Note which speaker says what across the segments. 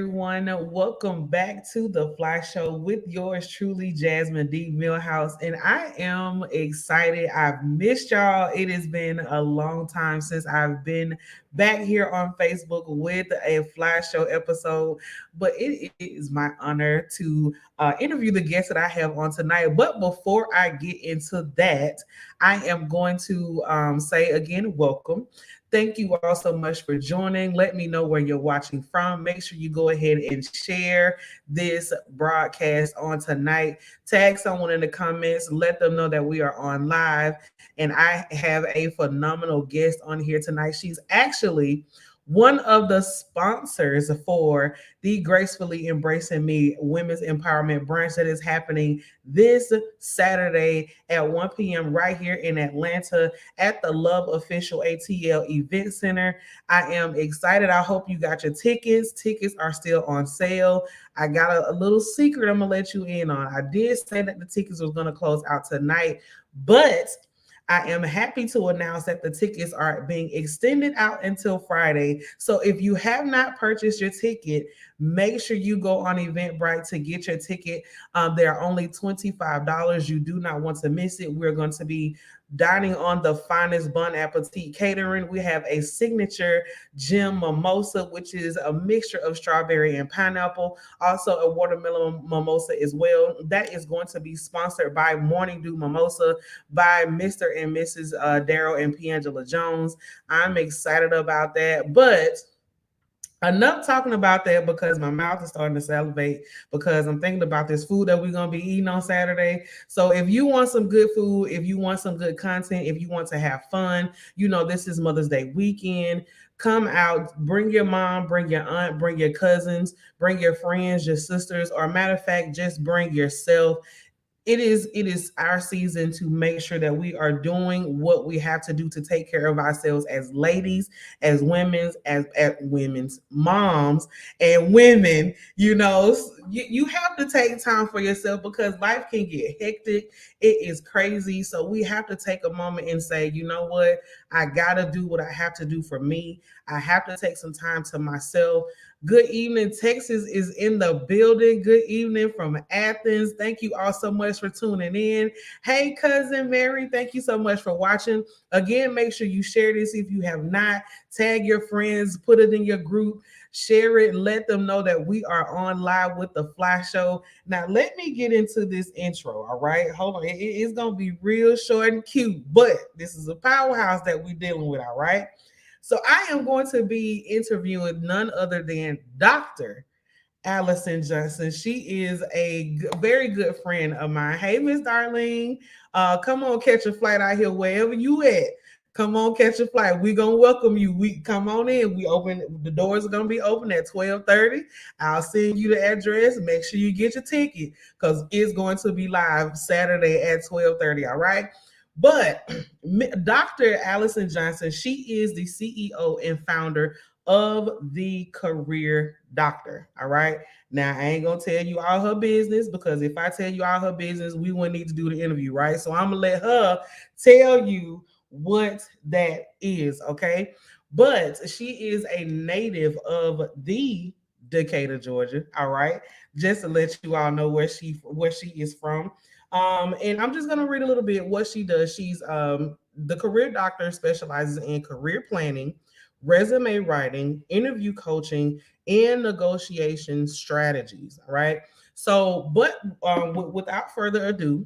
Speaker 1: everyone. Welcome back to the Fly Show with yours truly, Jasmine D. Millhouse. And I am excited. I've missed y'all. It has been a long time since I've been back here on Facebook with a Fly Show episode. But it is my honor to interview the guest that I have on tonight. But before I get into that, I am going to say again, welcome. Thank you all so much for joining. Let me know where you're watching from. Make sure you go ahead and share this broadcast on tonight. Tag someone in the comments. Let them know that we are on live. And I have a phenomenal guest on here tonight. She's actually one of the sponsors for the Gracefully Embracing Me Women's Empowerment Brunch that is happening this Saturday at 1 p.m. right here in Atlanta at the Love Official ATL Event Center. I am excited. I hope you got your tickets. Tickets are still on sale. I got a little secret I'm going to let you in on. I did say that the tickets was going to close out tonight, but I am happy to announce that the tickets are being extended out until Friday. So if you have not purchased your ticket, make sure you go on Eventbrite to get your ticket. They're only $25. You do not want to miss it. We're going to be dining on the finest Bon Appetit catering. We have a signature gem mimosa, which is a mixture of strawberry and pineapple. Also a watermelon mimosa as well. That is going to be sponsored by Morning Dew Mimosa by Mr. and Mrs. Daryl and Piangela Jones. I'm excited about that, but enough talking about that because my mouth is starting to salivate because I'm thinking about this food that we're going to be eating on Saturday. So if you want some good food, if you want some good content, if you want to have fun, this is Mother's Day weekend. Come out, bring your mom, bring your aunt, bring your cousins, bring your friends, your sisters, or matter of fact, just bring yourself. It is our season to make sure that we are doing what we have to do to take care of ourselves as ladies, as women's, as women's moms and women. You have to take time for yourself because life can get hectic. It is crazy. So we have to take a moment and say, you know what? I gotta do what I have to do for me. I have to take some time to myself. Good evening. Texas is in the building. Good evening from Athens. Thank you all so much for tuning in. Hey, cousin Mary, thank you so much for watching. Again, make sure you share this if you have not. Tag your friends, put it in your group, share it, let them know that we are on live with the Fly Show. Now, let me get into this intro, all right? Hold on. It's going to be real short and cute, but this is a powerhouse that we're dealing with, all right? So I am going to be interviewing none other than Dr. Allison Johnson. She is a very good friend of mine. Hey, Miss Darlene, come on, catch a flight out here wherever you at. Come on, catch a flight. We're gonna welcome you. We come on in. We open the doors are gonna be open at 12:30. I'll send you the address. Make sure you get your ticket because it's going to be live Saturday at 12:30. All right. But Dr. Allison Johnson, she is the CEO and founder of the Career Doctor. All right. Now, I ain't going to tell you all her business because if I tell you all her business, we wouldn't need to do the interview. Right. So I'm going to let her tell you what that is. Okay. But she is a native of the Decatur, Georgia. All right. Just to let you all know where she is from. And I'm just going to read a little bit what she does. She's the Career Doctor specializes in career planning, resume writing, interview coaching, and negotiation strategies. All right. So, but without further ado,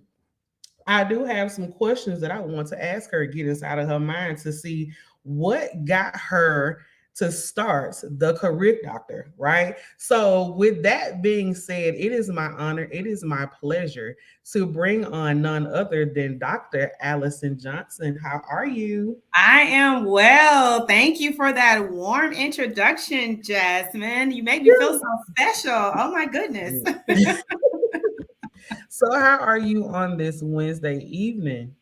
Speaker 1: I do have some questions that I want to ask her, get inside of her mind to see what got her to start the Career Doctor, right? So, with that being said, it is my honor, it is my pleasure to bring on none other than Dr. Allison Johnson. How are you?
Speaker 2: I am well. Thank you for that warm introduction, Jasmine. You make me feel so special. Oh my goodness.
Speaker 1: So, how are you on this Wednesday evening?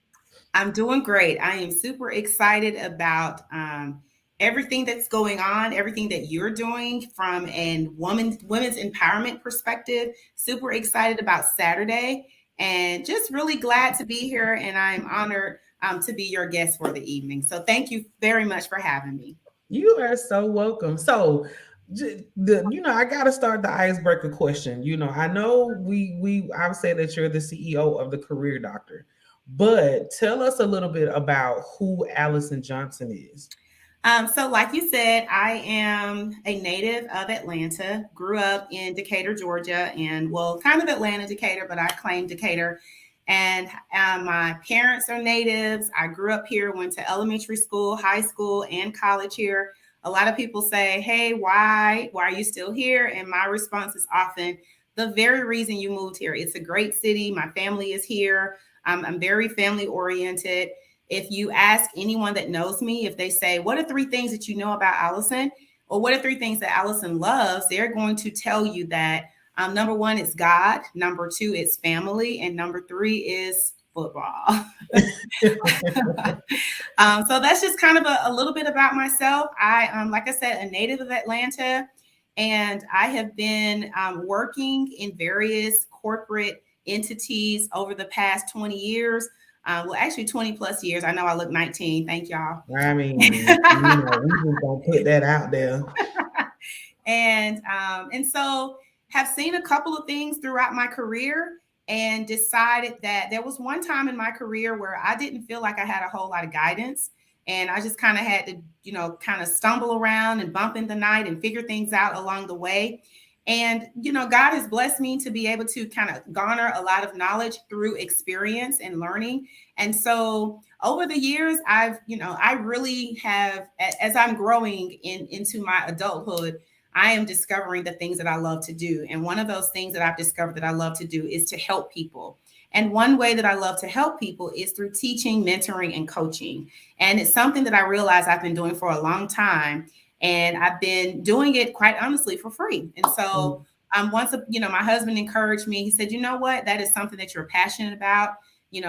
Speaker 2: I'm doing great. I am super excited about everything that's going on, everything that you're doing from a women's empowerment perspective. Super excited about Saturday and just really glad to be here. And I'm honored to be your guest for the evening. So thank you very much for having me.
Speaker 1: You are so welcome. So, I got to start the icebreaker question. I know I've said that you're the CEO of the Career Doctor, but tell us a little bit about who Allison Johnson is.
Speaker 2: So, like you said, I am a native of Atlanta. Grew up in Decatur, Georgia, and well, kind of Atlanta, Decatur, but I claim Decatur. And my parents are natives. I grew up here, went to elementary school, high school, and college here. A lot of people say, "Hey, why are you still here?" And my response is often the very reason you moved here. It's a great city. My family is here. I'm very family oriented. If you ask anyone that knows me, if they say, "What are three things that you know about Allison?" or "What are three things that Allison loves?" they're going to tell you that number one is God, number two is family, and number three is football. So that's just kind of a little bit about myself. Like I said, a native of Atlanta, and I have been working in various corporate entities over the past 20 years. Well, actually 20 plus years. I know I look 19. Thank y'all.
Speaker 1: I mean, we just gonna put that out there.
Speaker 2: And so have seen a couple of things throughout my career and decided that there was one time in my career where I didn't feel like I had a whole lot of guidance, and I just kind of had to kind of stumble around and bump in the night and figure things out along the way. And God has blessed me to be able to kind of garner a lot of knowledge through experience and learning. And so over the years, I really have, as I'm growing into my adulthood, I am discovering the things that I love to do. And one of those things that I've discovered that I love to do is to help people. And one way that I love to help people is through teaching, mentoring, and coaching. And it's something that I realize I've been doing for a long time. And I've been doing it quite honestly for free. And so once, my husband encouraged me. He said, "You know what? That is something that you're passionate about.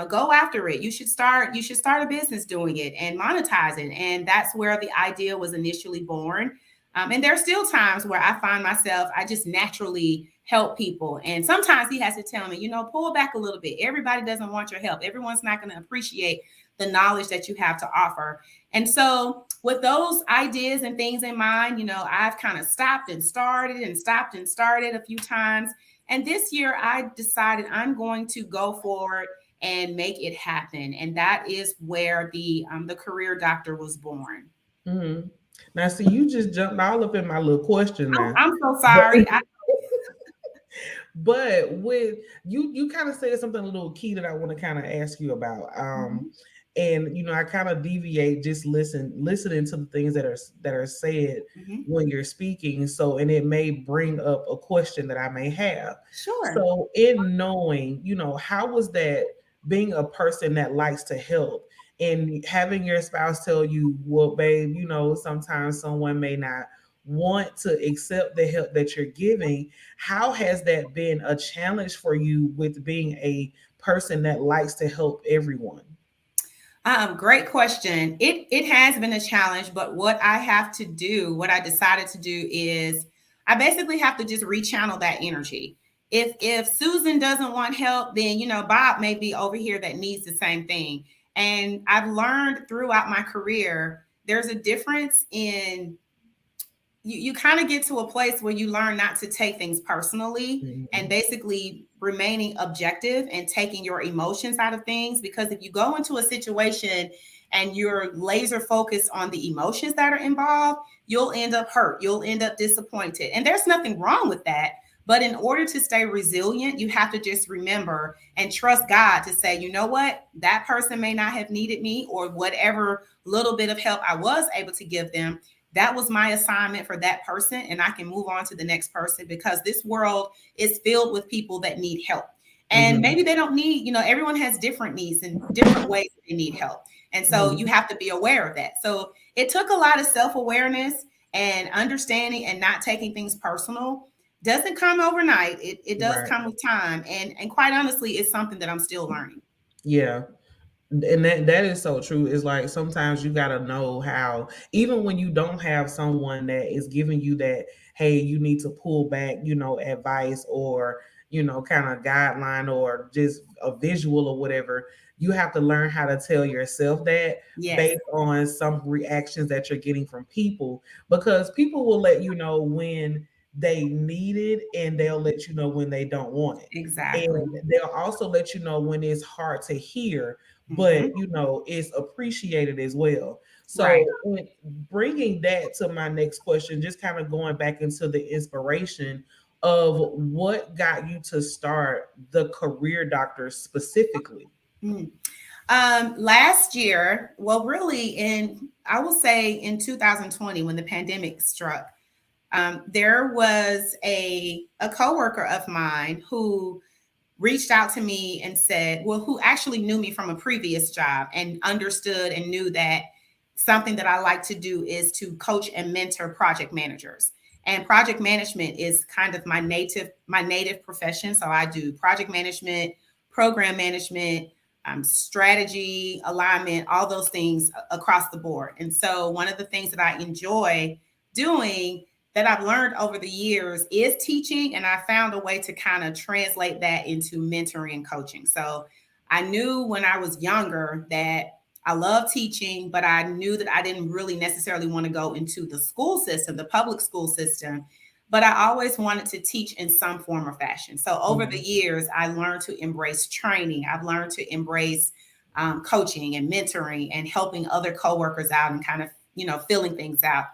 Speaker 2: Go after it. You should start a business doing it and monetize it." And that's where the idea was initially born. And there are still times where I find myself, I just naturally help people. And sometimes he has to tell me, pull back a little bit. Everybody doesn't want your help. Everyone's not going to appreciate the knowledge that you have to offer. And so, with those ideas and things in mind, I've kind of stopped and started and stopped and started a few times. And this year, I decided I'm going to go forward and make it happen. And that is where the Career Doctor was born.
Speaker 1: Mm-hmm. Now, see, you just jumped all up in my little question now.
Speaker 2: I'm so
Speaker 1: But
Speaker 2: sorry.
Speaker 1: but with you kind of said something a little key that I want to kind of ask you about.
Speaker 2: Mhm,
Speaker 1: And I kind of deviate just listening to the things that are said
Speaker 2: mhm.
Speaker 1: when you're speaking. So, and it may bring up a question that I may have.
Speaker 2: Sure.
Speaker 1: So, in knowing, how was that being a person that likes to help and having your spouse tell you, well, babe, sometimes someone may not want to accept the help that you're giving. How has that been a challenge for you with being a person that likes to help everyone?
Speaker 2: Great question. It has been a challenge, but what I have to do, what I decided to do is I basically have to just rechannel that energy. If Susan doesn't want help, then Bob may be over here that needs the same thing. And I've learned throughout my career there's a difference in you kind of get to a place where you learn not to take things personally and
Speaker 1: Mhm.
Speaker 2: basically remaining objective and taking your emotions out of things. Because if you go into a situation and you're laser focused on the emotions that are involved, you'll end up hurt, you'll end up disappointed. And there's nothing wrong with that. But in order to stay resilient, you have to just remember and trust God to say, you know what, that person may not have needed me, or whatever little bit of help I was able to give them, that was my assignment for that person, and I can move on to the next person, because this world is filled with people that need help. And
Speaker 1: Mhm.
Speaker 2: maybe they don't need, everyone has different needs and different ways that they need help. And so you
Speaker 1: Mhm.
Speaker 2: have to be aware of that. So it took a lot of self-awareness and understanding and not taking things personal. Doesn't come overnight. It does
Speaker 1: Right.
Speaker 2: come with time. And quite honestly, it's something that I'm still learning.
Speaker 1: Yeah. And that is so true. It's like sometimes you gotta know how, even when you don't have someone that is giving you that, hey, you need to pull back, advice, or kind of guideline or just a visual or whatever. You have to learn how to tell yourself that
Speaker 2: Yes,
Speaker 1: based on some reactions that you're getting from people, because people will let you know when they need it and they'll let you know when they don't want it.
Speaker 2: exactly.
Speaker 1: And they'll also let you know when it's hard to hear, but
Speaker 2: Hmm.
Speaker 1: it's appreciated as well.
Speaker 2: Right.
Speaker 1: So, bringing that to my next question, just kind of going back into the inspiration of what got you to start the career doctor specifically.
Speaker 2: Mm. Last year, well, really I will say in 2020, when the pandemic struck, there was a coworker of mine who reached out to me and said, well, who actually knew me from a previous job and understood and knew that something that I like to do is to coach and mentor project managers. And project management is kind of my native profession. So I do project management, program management, strategy, alignment, all those things across the board. And so one of the things that I enjoy doing that I've learned over the years is teaching. And I found a way to kind of translate that into mentoring and coaching. So I knew when I was younger that I love teaching, but I knew that I didn't really necessarily want to go into the school system, the public school system. But I always wanted to teach in some form or fashion. So over the
Speaker 1: Mhm.
Speaker 2: years, I learned to embrace training. I've learned to embrace coaching and mentoring and helping other coworkers out and kind of, filling things out.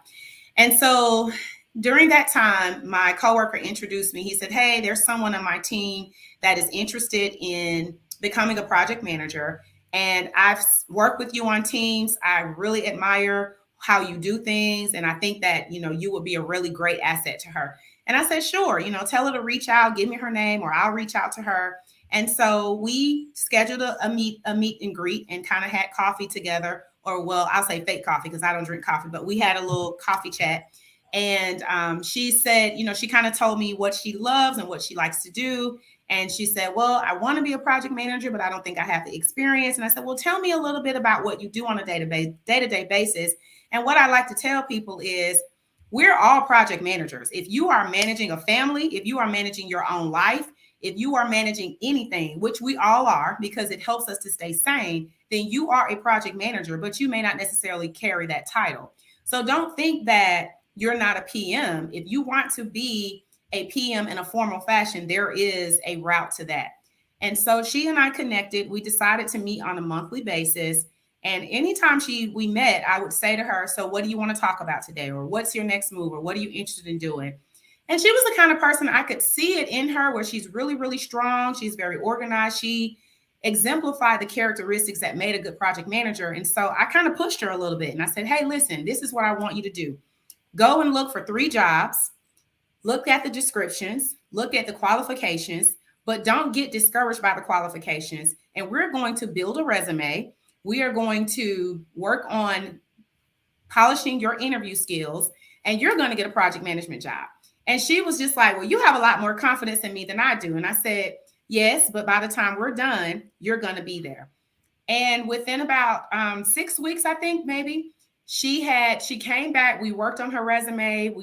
Speaker 2: And so during that time, my coworker introduced me. He said, hey, there's someone on my team that is interested in becoming a project manager. And I've worked with you on teams. I really admire how you do things. And I think that, you would be a really great asset to her. And I said, sure, tell her to reach out, give me her name, or I'll reach out to her. And so we scheduled a meet and greet and kind of had coffee together, or well, I'll say fake coffee because I don't drink coffee, but we had a little coffee chat. And she said, she kind of told me what she loves and what she likes to do. And she said, well, I want to be a project manager, but I don't think I have the experience. And I said, well, tell me a little bit about what you do on a day-to-day basis. And what I like to tell people is we're all project managers. If you are managing a family, if you are managing your own life, if you are managing anything, which we all are because it helps us to stay sane, then you are a project manager, but you may not necessarily carry that title. So don't think that you're not a PM. If you want to be a PM in a formal fashion, there is a route to that. And so she and I connected. We decided to meet on a monthly basis. And anytime we met, I would say to her, so what do you want to talk about today? Or what's your next move? Or what are you interested in doing? And she was the kind of person I could see it in her where she's really, really strong. She's very organized. She exemplified the characteristics that made a good project manager. And so I kind of pushed her a little bit and I said, hey, listen, this is what I want you to do. Go and look for 3 jobs, look at the descriptions, look at the qualifications, but don't get discouraged by the qualifications. And we're going to build a resume. We are going to work on polishing your interview skills, and you're going to get a project management job. And she was just like, well, you have a lot more confidence in me than I do. And I said, yes, but by the time we're done, you're going to be there. And within about 6 weeks, I think maybe she came back. We worked on her resume.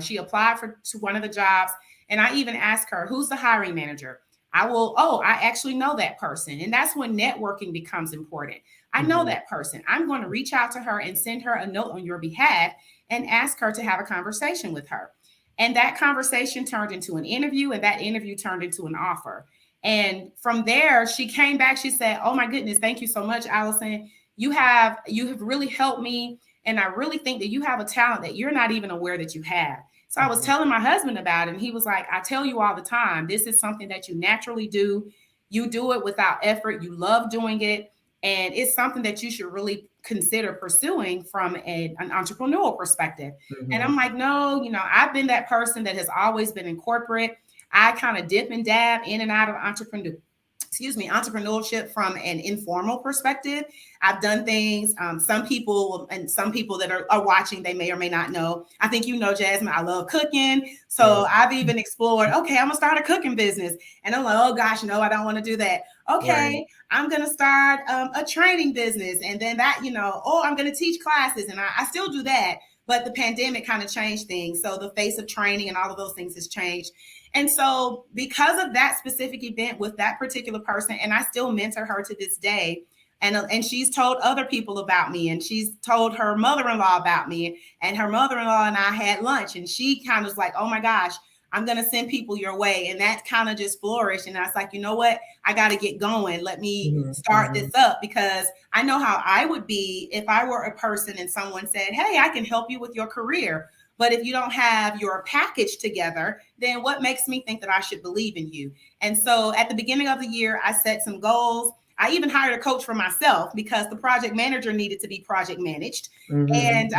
Speaker 2: She applied to one of the jobs, and I even asked her, "Who's the hiring manager?" I actually know that person, and that's when networking becomes important. I know
Speaker 1: Mhm.
Speaker 2: that person. I'm going to reach out to her and send her a note on your behalf and ask her to have a conversation with her. And that conversation turned into an interview, and that interview turned into an offer. And from there, she came back. She said, "Oh my goodness, thank you so much, Allison. You have really helped me, and I really think that you have a talent that you're not even aware that you have." So I was
Speaker 1: Mhm.
Speaker 2: telling my husband about it, and he was like, "I tell you all the time, this is something that you naturally do. You do it without effort. You love doing it, and it's something that you should really consider pursuing from an entrepreneurial perspective." And I'm
Speaker 1: Mhm.
Speaker 2: like, "No, I've been that person that has always been in corporate. I kind of dip and dab in and out of entrepreneurship from an informal perspective. I've done things. Some people that are watching, they may or may not know. I think Jasmine, I love cooking.
Speaker 1: Yeah.
Speaker 2: So I've even explored, okay, I'm gonna start a cooking business. And I'm like, oh gosh, no, I don't want to do that.
Speaker 1: Right.
Speaker 2: Okay, I'm gonna start a training business. And then that, I'm gonna teach classes and I still do that. but the pandemic kind of changed things. So the face of training and all of those things has changed. And so because of that specific event with that particular person, and I still mentor her to this day, and she's told other people about me, and she's told her mother-in-law about me, and her mother-in-law and I had lunch, and she kind of was like, oh my gosh, I'm going to send people your way. And that kind of just flourished. And I was like, you know what? I got to get going. Let me start this up, because I know how I would be if I were a person and someone said, hey, I can help you with your career. But if you don't have your package together, then what makes me think that I should believe in you? And so at the beginning of the year, I set some goals. I even hired a coach for myself because the project manager needed to be project managed. And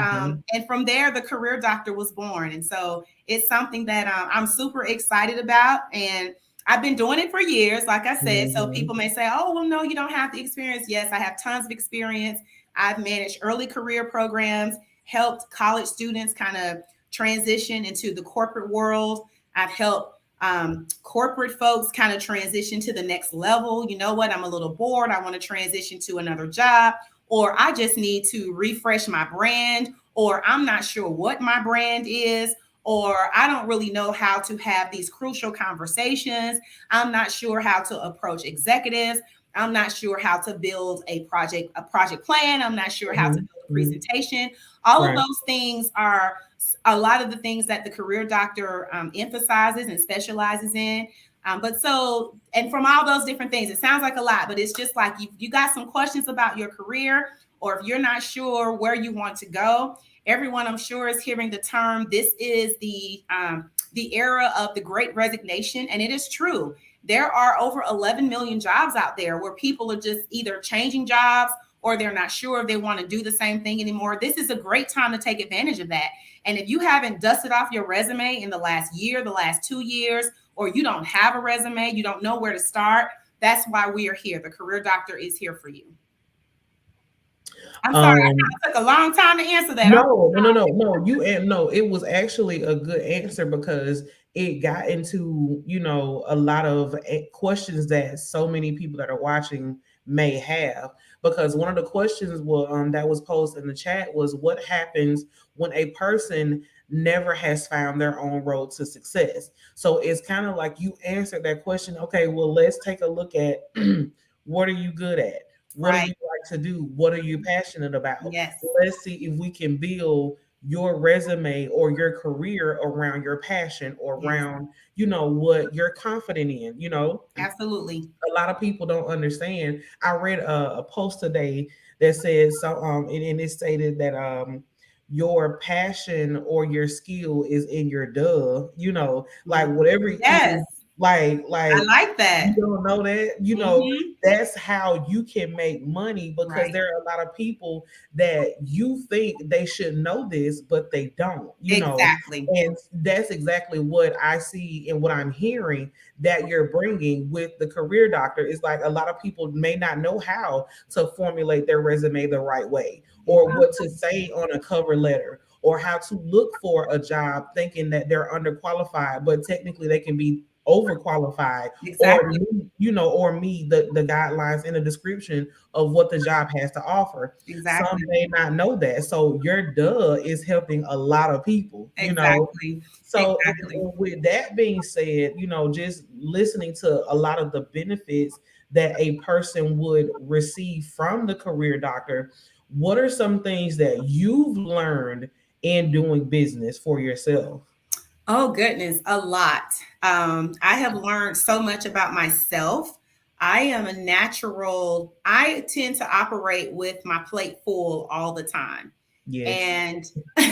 Speaker 2: from there, the career doctor was born. And so it's something that I'm super excited about. And I've been doing it for years, like I said. So people may say, oh, well, no, you don't have the experience. Yes, I have tons of experience. I've managed early career programs, helped college students kind of transition into the corporate world. I've helped corporate folks kind of transition to the next level. You know what? I'm a little bored. I want to transition to another job, or I just need to refresh my brand, or I'm not sure what my brand is, or I don't really know how to have these crucial conversations. I'm not sure how to approach executives. I'm not sure how to build a project plan. I'm not sure how to build a presentation. All of those things are a lot of the things that the career doctor emphasizes and specializes in. And from all those different things, it sounds like a lot, but it's just like you got some questions about your career, or if you're not sure where you want to go. Everyone, I'm sure, is hearing the term. This is the era of the Great Resignation, and it is true. There are over 11 million jobs out there where people are just either changing jobs, or they're not sure if they want to do the same thing anymore. This is a great time to take advantage of that. And if you haven't dusted off your resume in the last year, the last 2 years, or you don't have a resume, you don't know where to start, that's why we are here. The career doctor is here for you. I'm sorry, I kind of took a long time to answer that.
Speaker 1: No. It was actually a good answer, because it got into, a lot of questions that so many people that are watching may have. Because one of the questions that was posted in the chat was, what happens when a person never has found their own road to success? So it's kind of like you answered that question. Okay, well, let's take a look at what are you good at? What do you like to do? What are you passionate about?
Speaker 2: Yes.
Speaker 1: Let's see if we can build your resume or your career around your passion, or around, what you're confident in,
Speaker 2: Absolutely.
Speaker 1: A lot of people don't understand. I read a post today that says, so, and it stated that, your passion or your skill is in your like whatever
Speaker 2: yes.
Speaker 1: like
Speaker 2: I like that.
Speaker 1: You don't know that, that's how you can make money, because there are a lot of people that you think they should know this, but they don't,
Speaker 2: Exactly.
Speaker 1: And that's exactly what I see and what I'm hearing that you're bringing with the career doctor. Is like, a lot of people may not know how to formulate their resume the right way, or what to say on a cover letter, or how to look for a job thinking that they're underqualified, but technically they can be overqualified,
Speaker 2: exactly.
Speaker 1: or meet the guidelines in the description of what the job has to offer.
Speaker 2: Exactly.
Speaker 1: Some may not know that. So your is helping a lot of people,
Speaker 2: exactly.
Speaker 1: So with that being said, just listening to a lot of the benefits that a person would receive from the career doctor, what are some things that you've learned in doing business for yourself?
Speaker 2: Oh, goodness, a lot. I have learned so much about myself. I am a natural, I tend to operate with my plate full all the time.
Speaker 1: Yes.
Speaker 2: And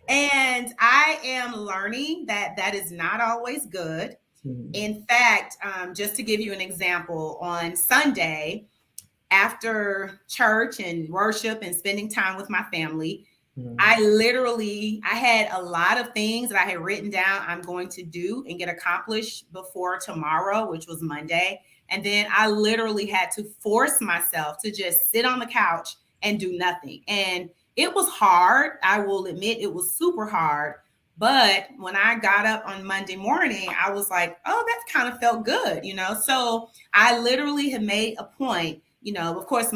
Speaker 2: and I am learning that that is not always good. In fact, just to give you an example, on Sunday, after church and worship and spending time with my family, I had a lot of things that I had written down I'm going to do and get accomplished before tomorrow, which was Monday. And then I literally had to force myself to just sit on the couch and do nothing. And it was hard. I will admit it was super hard. But when I got up on Monday morning, I was like, oh, that kind of felt good, So I literally had made a point Of course,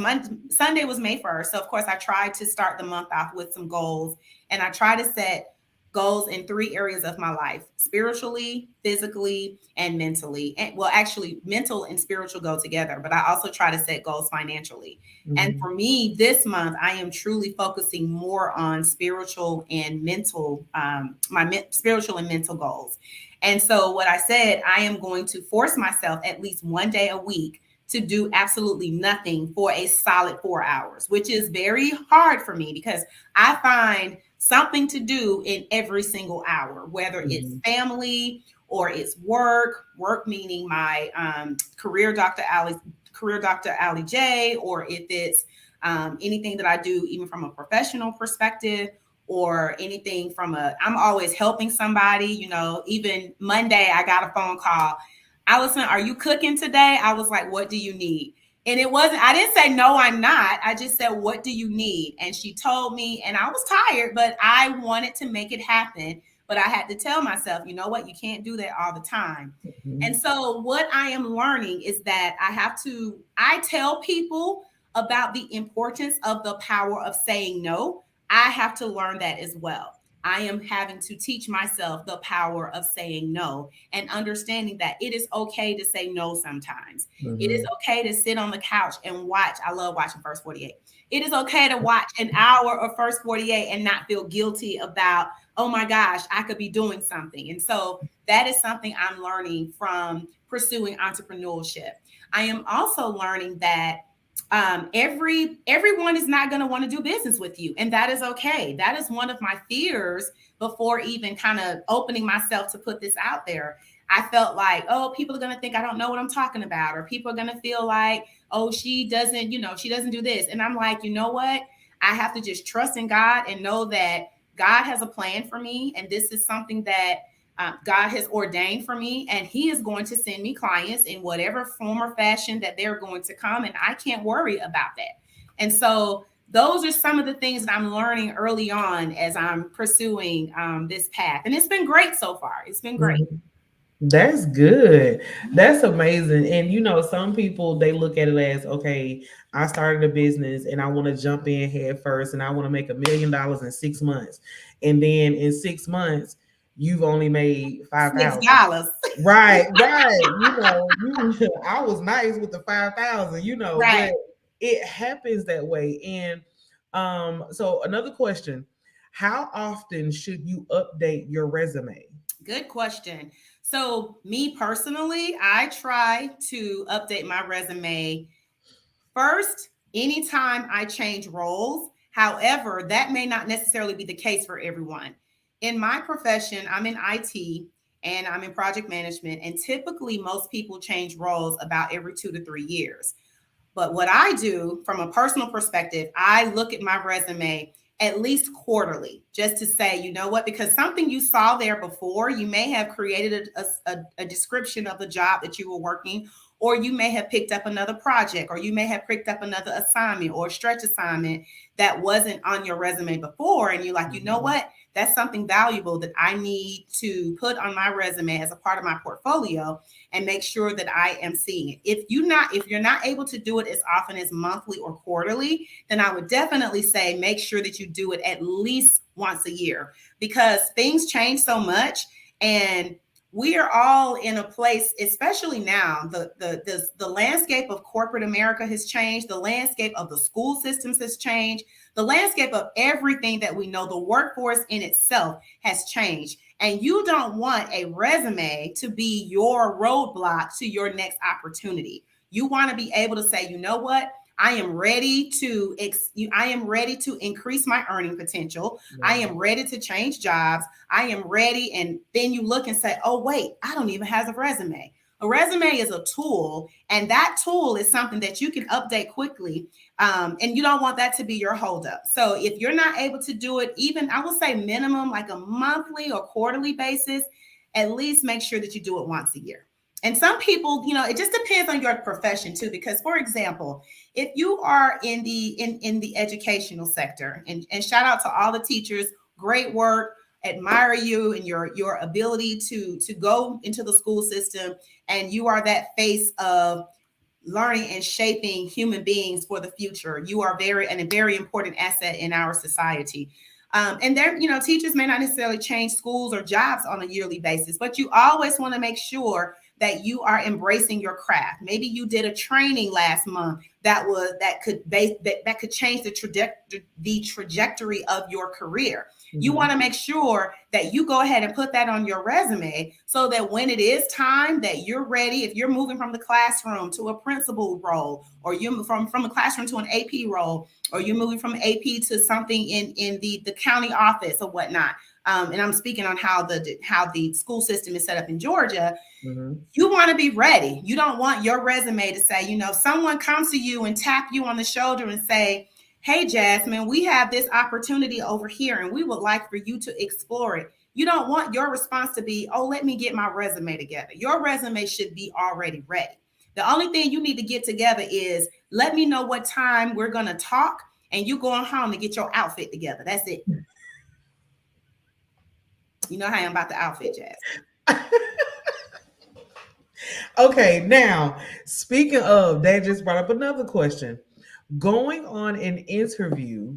Speaker 2: Sunday was May 1st. So, of course, I tried to start the month off with some goals. And I try to set goals in 3 areas of my life: spiritually, physically, and mentally. And well, actually, mental and spiritual go together, but I also try to set goals financially. And
Speaker 1: Mhm.
Speaker 2: for me, this month, I am truly focusing more on spiritual and mental, spiritual and mental goals. And so, what I said, I am going to force myself at least one day a week to do absolutely nothing for a solid 4 hours, which is very hard for me because I find something to do in every single hour, whether it's
Speaker 1: Mhm.
Speaker 2: family or it's work meaning my career Dr. Ali J, or if it's anything that I do, even from a professional perspective, or anything from I'm always helping somebody. Even Monday, I got a phone call. Allison, are you cooking today? I was like, what do you need? And I didn't say, no, I'm not. I just said, what do you need? And she told me, and I was tired, but I wanted to make it happen. But I had to tell myself, you know what? You can't do that all the time. And
Speaker 1: Mhm.
Speaker 2: so what I am learning is that I tell people about the importance of the power of saying no. I have to learn that as well. I am having to teach myself the power of saying no and understanding that it is okay to say no sometimes. It is
Speaker 1: Mhm.
Speaker 2: okay to sit on the couch and watch. I love watching First 48. It is okay to watch an hour of First 48 and not feel guilty about, oh my gosh, I could be doing something. And so that is something I'm learning from pursuing entrepreneurship. I am also learning that everyone is not going to want to do business with you, and that is okay. That is one of my fears before even kind of opening myself to put this out there. I felt like, oh, people are going to think I don't know what I'm talking about, or people are going to feel like, oh, she doesn't do this. And I'm like, you know what? I have to just trust in God and know that God has a plan for me, and this is something that God has ordained for me, and He is going to send me clients in whatever form or fashion that they're going to come, and I can't worry about that. And so, those are some of the things that I'm learning early on as I'm pursuing this path, and it's been great so far. It's been great.
Speaker 1: Mhm. That's good. That's amazing. And some people they look at it as, okay, I started a business and I want to jump in head first and I want to make $1 million in 6 months. And then in 6 months, you've only made 5,000.
Speaker 2: $6.
Speaker 1: Right, right. I was nice with the 5,000, but
Speaker 2: Right.
Speaker 1: it happens that way. And so another question, how often should you update your resume?
Speaker 2: Good question. So, me personally, I try to update my resume first, anytime I change roles. However, that may not necessarily be the case for everyone. In my profession, I'm in IT and I'm in project management, and typically most people change roles about every 2 to 3 years. But what I do from a personal perspective, I look at my resume at least quarterly just to say, you know what, because something you saw there before, you may have created a description of the job that you were working, or you may have picked up another project, or you may have picked up another assignment or stretch assignment that wasn't on your resume before. And you're like, you know
Speaker 1: Mhm.
Speaker 2: what? That's something valuable that I need to put on my resume as a part of my portfolio and make sure that I am seeing it. If you're not able to do it as often as monthly or quarterly, then I would definitely say make sure that you do it at least once a year, because things change so much, and we are all in a place, especially now, the landscape of corporate America has changed, the landscape of the school systems has changed, the landscape of everything that we know, the workforce in itself has changed. And you don't want a resume to be your roadblock to your next opportunity. You want to be able to say, you know what? I am ready to increase my earning potential. I
Speaker 1: Right.
Speaker 2: am ready to change jobs. I am ready. And then you look and say, oh, wait, I don't even have a resume. A resume is a tool, and that tool is something that you can update quickly. And you don't want that to be your holdup. So if you're not able to do it, even I would say minimum like a monthly or quarterly basis, at least make sure that you do it once a year. And some people, it just depends on your profession too. Because, for example, if you are in the educational sector, and shout out to all the teachers, great work, admire you and your ability to go into the school system, and you are that face of learning and shaping human beings for the future. You are a very important asset in our society. And there, teachers may not necessarily change schools or jobs on a yearly basis, but you always want to make sure that you are embracing your craft. Maybe you did a training last month that could change the trajectory of your career. You want to make sure that you go ahead and put that on your resume so that when it is time that you're ready, if you're moving from the classroom to a principal role, or you move from a classroom to an AP role, or you're moving from AP to something in the county office or whatnot. And I'm speaking on how the school system is set up in Georgia. You want to be ready. You don't want your resume to say, someone comes to you and tap you on the shoulder and say, hey, Jasmine, we have this opportunity over here and we would like for you to explore it. You don't want your response to be, oh, let me get my resume together. Your resume should be already ready. The only thing you need to get together is let me know what time we're going to talk, and you going home to get your outfit together. That's it. You know how I'm about the outfit, Jazz.
Speaker 1: Okay, now speaking of that, just brought up another question. Going on an interview,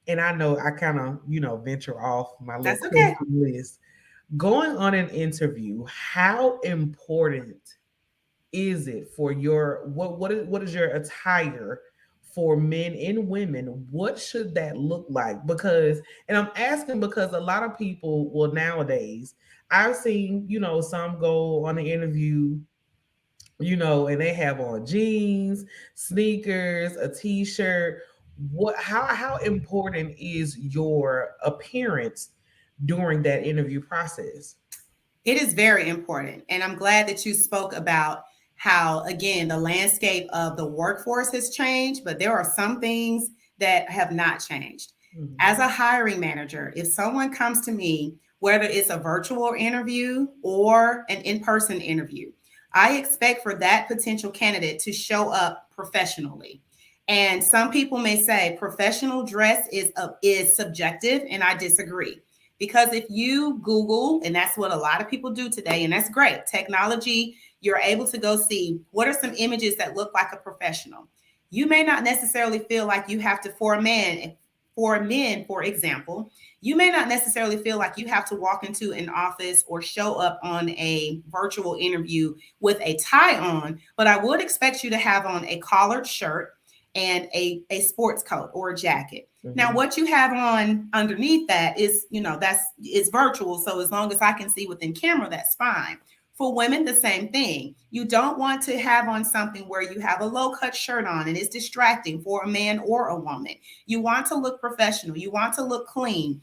Speaker 1: and I know I kind of, venture off my little
Speaker 2: That's okay.
Speaker 1: question list. Going on an interview, how important is it for your what is your attire for men and women? What should that look like? Because, and I'm asking because a lot of people, well, nowadays, I've seen, some go on the interview, and they have on jeans, sneakers, a t-shirt. How important is your appearance during that interview process?
Speaker 2: It is very important. And I'm glad that you spoke about how, again, the landscape of the workforce has changed, but there are some things that have not changed. As a hiring manager, if someone comes to me, whether it's a virtual interview or an in person interview, I expect for that potential candidate to show up professionally. And some people may say professional dress is subjective, and I disagree. Because if you Google, and that's what a lot of people do today, and that's great, technology, you're able to go see what are some images that look like a professional. You may not necessarily feel like you have to, for men, for example, you may not necessarily feel like you have to walk into an office or show up on a virtual interview with a tie on, but I would expect you to have on a collared shirt and a sports coat or a jacket. Now, what you have on underneath that is, is virtual. So as long as I can see within camera, that's fine. For women, the same thing. You don't want to have on something where you have a low cut shirt on and it's distracting for a man or a woman. You want to look professional. You want to look clean.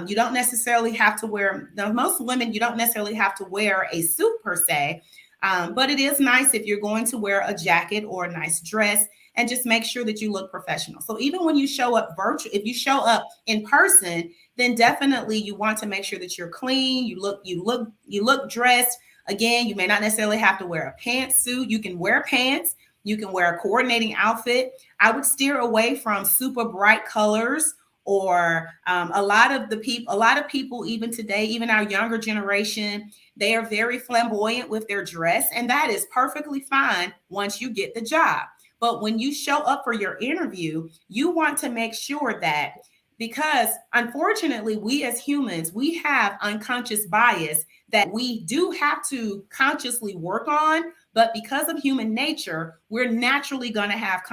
Speaker 2: You don't necessarily have to wear, most women, you don't necessarily have to wear a suit per se. But it is nice if you're going to wear a jacket or a nice dress, and just make sure that you look professional. So even when you show up virtual, if you show up in person, then definitely you want to make sure that you're clean. You look dressed. Again, you may not necessarily have to wear a pantsuit. You can wear pants. You can wear a coordinating outfit. I would steer away from super bright colors, or a lot of people, even today, even our younger generation, they are very flamboyant with their dress, and that is perfectly fine once you get the job. But when you show up for your interview, you want to make sure that, because unfortunately, we as humans, we have unconscious bias that we do have to consciously work on. But because of human nature, we're naturally going to have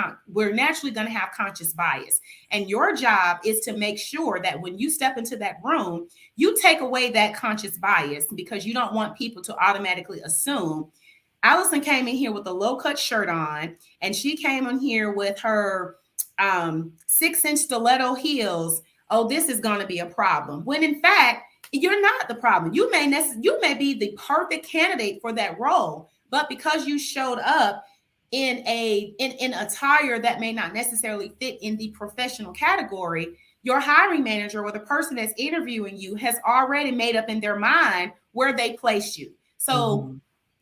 Speaker 2: conscious bias. And your job is to make sure that when you step into that room, you take away that conscious bias, because you don't want people to automatically assume. Allison came in here with a low cut shirt on, and she came in here with her 6-inch stiletto heels. Oh, this is going to be a problem. When in fact, you're not the problem. You may be the perfect candidate for that role, but because you showed up in attire that may not necessarily fit in the professional category, your hiring manager or the person that's interviewing you has already made up in their mind where they place you. So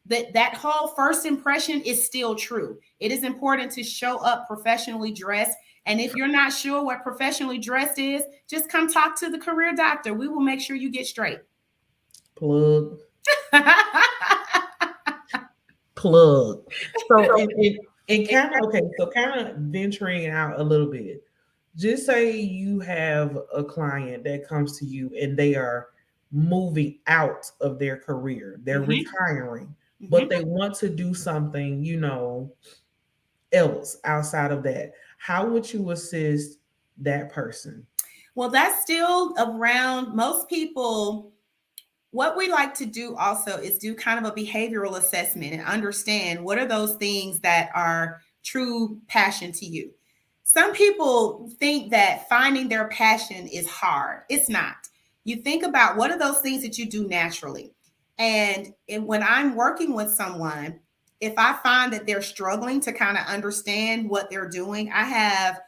Speaker 2: that whole first impression is still true. It is important to show up professionally dressed. And if you're not sure what professionally dressed is, just come talk to the career doctor. We will make sure you get straight.
Speaker 1: Plug. plug. So and kind of okay, so kind of venturing out a little bit. Just say you have a client that comes to you and they are moving out of their career, they're
Speaker 2: Hmm.
Speaker 1: retiring, but
Speaker 2: Hmm.
Speaker 1: they want to do something, else outside of that. How would you assist that person?
Speaker 2: Well, that's still around most people. What we like to do also is do kind of a behavioral assessment and understand what are those things that are true passion to you. Some people think that finding their passion is hard. It's not. You think about what are those things that you do naturally. And when I'm working with someone, if I find that they're struggling to kind of understand what they're doing, I have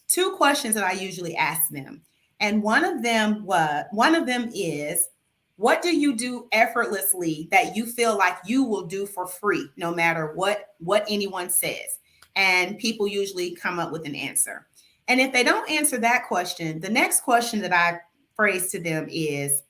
Speaker 2: two questions that I usually ask them. And one of them is, what do you do effortlessly that you feel like you will do for free no matter what anyone says? And people usually come up with an answer. And if they don't answer that question, the next question that I phrase to them is,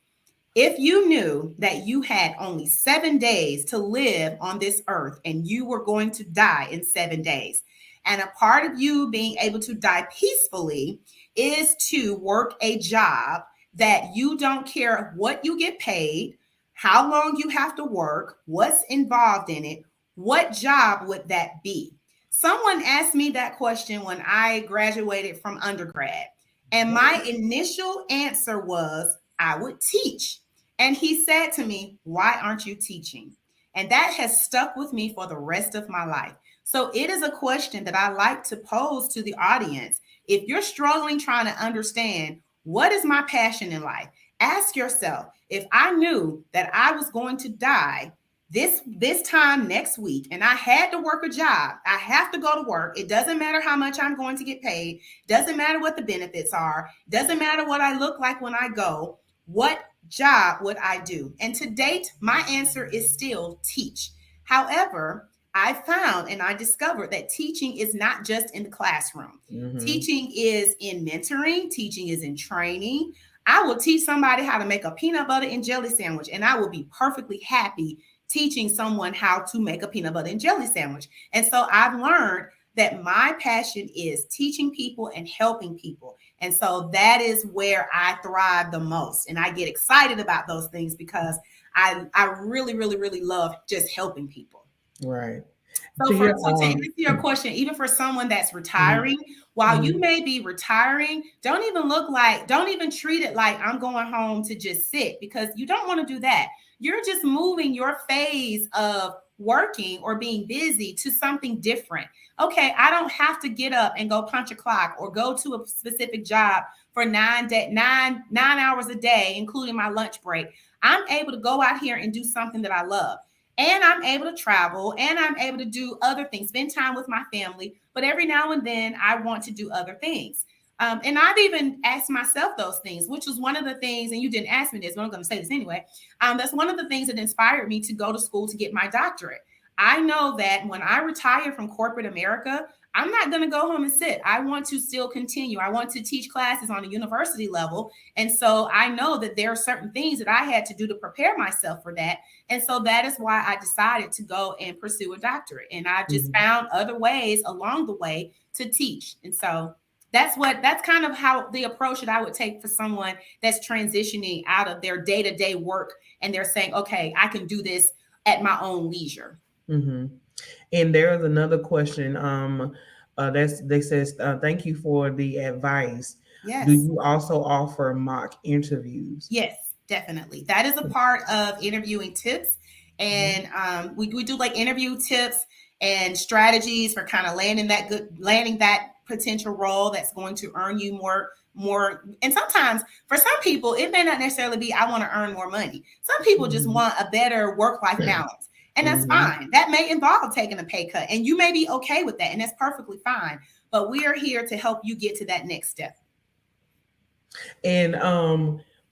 Speaker 2: if you knew that you had only 7 days to live on this earth and you were going to die in 7 days, and a part of you being able to die peacefully is to work a job that you don't care what you get paid, how long you have to work, what's involved in it, what job would that be? Someone asked me that question when I graduated from undergrad. And my initial answer was, I would teach. And he said to me, why aren't you teaching? And that has stuck with me for the rest of my life. So it is a question that I like to pose to the audience. If you're struggling trying to understand what is my passion in life, ask yourself, if I knew that I was going to die this time next week and I had to work a job, I have to go to work. It doesn't matter how much I'm going to get paid, doesn't matter what the benefits are, doesn't matter what I look like when I go. What job would I do? And to date, my answer is still teach. However, I found and I discovered that teaching is not just in the classroom.
Speaker 1: Mm-hmm.
Speaker 2: Teaching is in mentoring, teaching is in training. I will teach somebody how to make a peanut butter and jelly sandwich, and I will be perfectly happy teaching someone how to make a peanut butter and jelly sandwich. And so I've learned that my passion is teaching people and helping people. And so that is where I thrive the most. And I get excited about those things because I really, really, really love just helping people.
Speaker 1: Right.
Speaker 2: So
Speaker 1: To your
Speaker 2: to answer your question, even for someone that's
Speaker 1: mhm,
Speaker 2: retiring, while you
Speaker 1: mhm,
Speaker 2: may be retiring, don't even treat it like I'm going home to just sit, because you don't want to do that. You're just moving your phase of working or being busy to something different. Okay, I don't have to get up and go punch a clock or go to a specific job for 9 hours a day, including my lunch break. I'm able to go out here and do something that I love, and I'm able to travel, and I'm able to do other things, spend time with my family. But every now and then, I want to do other things. And I've even asked myself those things, which was one of the things, and you didn't ask me this, but I'm going to say this anyway. That's one of the things that inspired me to go to school to get my doctorate. I know that when I retire from corporate America, I'm not going to go home and sit. I want to still continue. I want to teach classes on a university level. And so I know that there are certain things that I had to do to prepare myself for that. And so that is why I decided to go and pursue a doctorate. And I just
Speaker 1: mhm.
Speaker 2: found other ways along the way to teach. And so that's kind of how the approach that I would take for someone that's transitioning out of their day-to-day work and they're saying, okay, I can do this at my own leisure.
Speaker 1: Hmm. And there is another question. That's they says, thank you for the advice. Do
Speaker 2: Yes.
Speaker 1: you also offer mock interviews?
Speaker 2: Yes, definitely. That is a part of interviewing tips.
Speaker 1: Mhm.
Speaker 2: And we do like interview tips and strategies for kind of landing that potential role that's going to earn you more. And sometimes for some people, it may not necessarily be, I want to earn more money. Some people just
Speaker 1: Mhm.
Speaker 2: want a better work-life balance. And that's
Speaker 1: Mhm.
Speaker 2: fine. That may involve taking a pay cut. And you may be okay with that. And that's perfectly fine. But we are here to help you get to that next step.
Speaker 1: And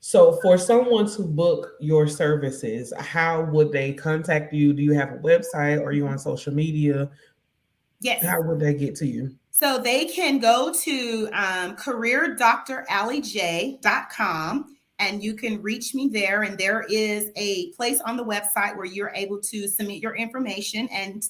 Speaker 1: so for someone to book your services, how would they contact you? Do you have a website? Or are you on social media?
Speaker 2: Yes.
Speaker 1: How would they get to you?
Speaker 2: So they can go to careerdoctoralleyj.com, and you can reach me there. And there is a place on the website where you're able to submit your information, and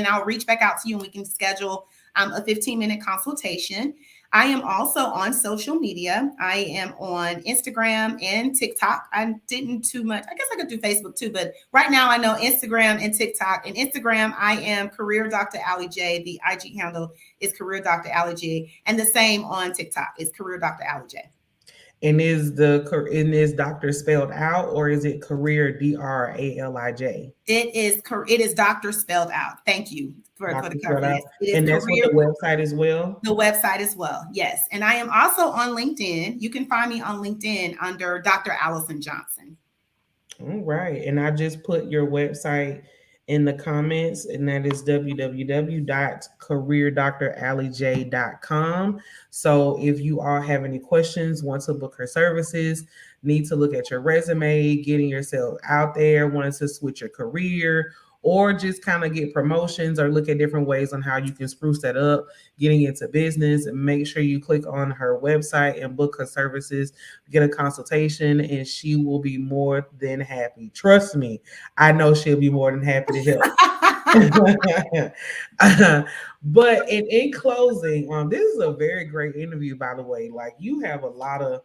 Speaker 2: I'll reach back out to you, and we can schedule a 15-minute consultation. I am also on social media. I am on Instagram and TikTok. I didn't too much. I guess I could do Facebook too, but right now I know Instagram and TikTok. And Instagram, I am Career Dr. Allie J. The IG handle is Career Dr. Allie J. And the same on TikTok is Career Dr. Allie J.
Speaker 1: And is doctor spelled out, or is it career DRALIJ?
Speaker 2: It is doctor spelled out. Thank you for
Speaker 1: Doctor
Speaker 2: the
Speaker 1: spelled
Speaker 2: cover.
Speaker 1: out.
Speaker 2: Yes, it is
Speaker 1: And that's what
Speaker 2: career.
Speaker 1: the website as well.
Speaker 2: The website as well. Yes. And I am also on LinkedIn. You can find me on LinkedIn under Dr. Allison Johnson.
Speaker 1: All right. And I just put your website in the comments, and that is www.careerdrallij.com. So if you all have any questions, want to book her services, need to look at your resume, getting yourself out there, wanting to switch your career, or just kind of get promotions or look at different ways on how you can spruce that up, getting into business, and make sure you click on her website and book her services, get a consultation, and she will be more than happy. Trust me, I know she'll be more than happy to help. But in closing, this is a very great interview, by the way. Like, you have a lot of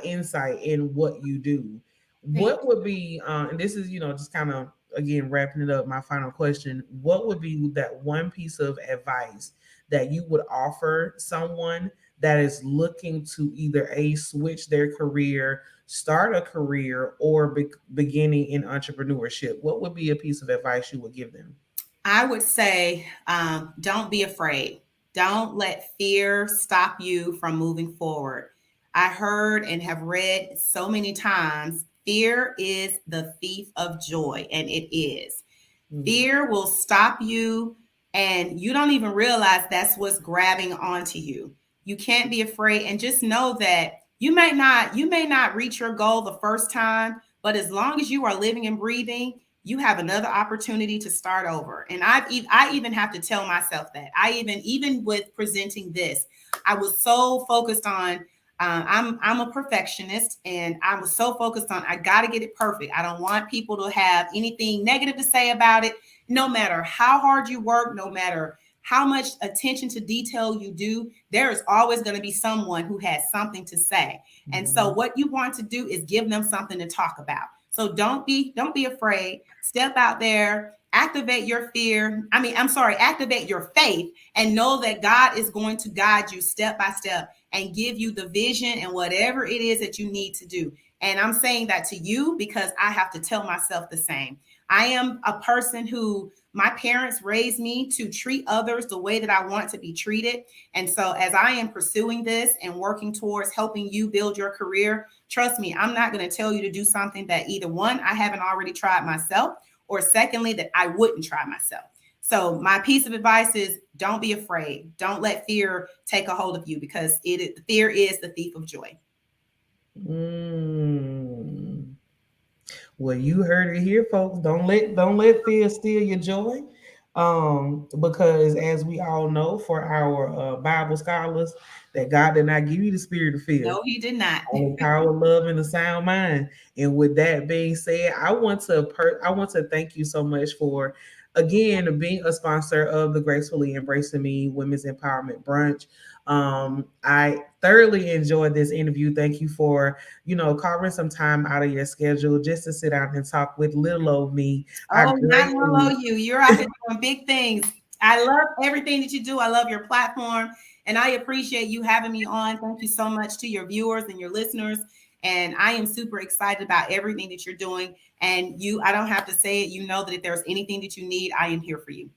Speaker 1: insight in what you do. What would be and this is, just kind of, again, wrapping it up, my final question: what would be that one piece of advice that you would offer someone that is looking to either switch their career, start a career, or beginning in entrepreneurship? What would be a piece of advice you would give them?
Speaker 2: I would say, don't be afraid. Don't let fear stop you from moving forward. I heard and have read so many times, fear is the thief of joy, and it is. Fear will stop you, and you don't even realize that's what's grabbing onto you. You can't be afraid, and just know that you may not reach your goal the first time, but as long as you are living and breathing, you have another opportunity to start over. And I even have to tell myself that. I even with presenting this, I was so focused on. I'm a perfectionist, and I was so focused on I got to get it perfect. I don't want people to have anything negative to say about it. No matter how hard you work, no matter how much attention to detail you do, there is always going to be someone who has something to say. And so what you want to do is give them something to talk about. So don't be afraid. Step out there, activate your fear. Activate your faith, and know that God is going to guide you step by step and give you the vision and whatever it is that you need to do. And I'm saying that to you because I have to tell myself the same. I am a person who my parents raised me to treat others the way that I want to be treated. And so as I am pursuing this and working towards helping you build your career, trust me, I'm not going to tell you to do something that either one, I haven't already tried myself, or secondly, that I wouldn't try myself. So my piece of advice is don't be afraid. Don't let fear take a hold of you, because fear is the thief of joy.
Speaker 1: Mm. Well, you heard it here, folks. Don't let fear steal your joy. Because as we all know, for our Bible scholars, that God did not give you the spirit of fear,
Speaker 2: No, he did not.
Speaker 1: only power, love, and a sound mind. And with that being said, I want to thank you so much for, again, being a sponsor of the Gracefully Embracing Me Women's Empowerment Brunch. I thoroughly enjoyed this interview. Thank you for, carving some time out of your schedule just to sit down and talk with little old me. I
Speaker 2: Oh, not below
Speaker 1: greatly
Speaker 2: you. You're out here doing big things. I love everything that you do. I love your platform, and I appreciate you having me on. Thank you so much to your viewers and your listeners. And I am super excited about everything that you're doing. And I don't have to say it. You know that if there's anything that you need, I am here for you.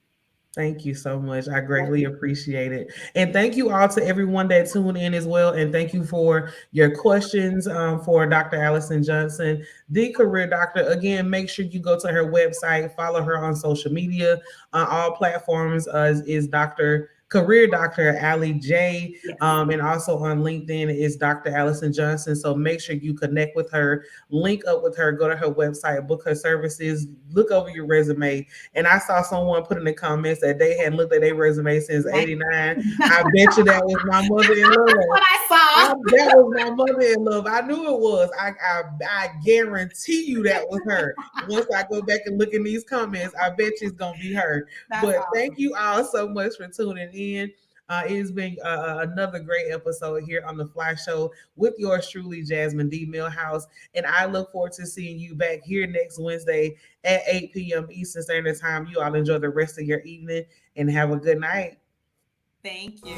Speaker 1: Thank you so much. I greatly appreciate it. And thank you all to everyone that tuned in as well. And thank you for your questions for Dr. Allison Johnson, the career doctor. Again, make sure you go to her website, follow her on social media. On all platforms is Dr. career doctor, Allie J.
Speaker 2: Yes.
Speaker 1: And also on LinkedIn is Dr. Allison Johnson. So make sure you connect with her, link up with her, go to her website, book her services, look over your resume. And I saw someone put in the comments that they hadn't looked at their resume since '89. I bet you that was my mother in law.
Speaker 2: What I saw.
Speaker 1: That was my mother in love. I knew it was. I guarantee you that was her. Once I go back and look in these comments, I bet you it's gonna be her.
Speaker 2: That's
Speaker 1: But
Speaker 2: awesome.
Speaker 1: thank you all so much for tuning in. It has been another great episode here on the Fly Show with yours truly, Jasmine D. Millhouse. And I look forward to seeing you back here next Wednesday at 8 p.m. Eastern Standard Time. You all enjoy the rest of your evening and have a good night.
Speaker 2: Thank you.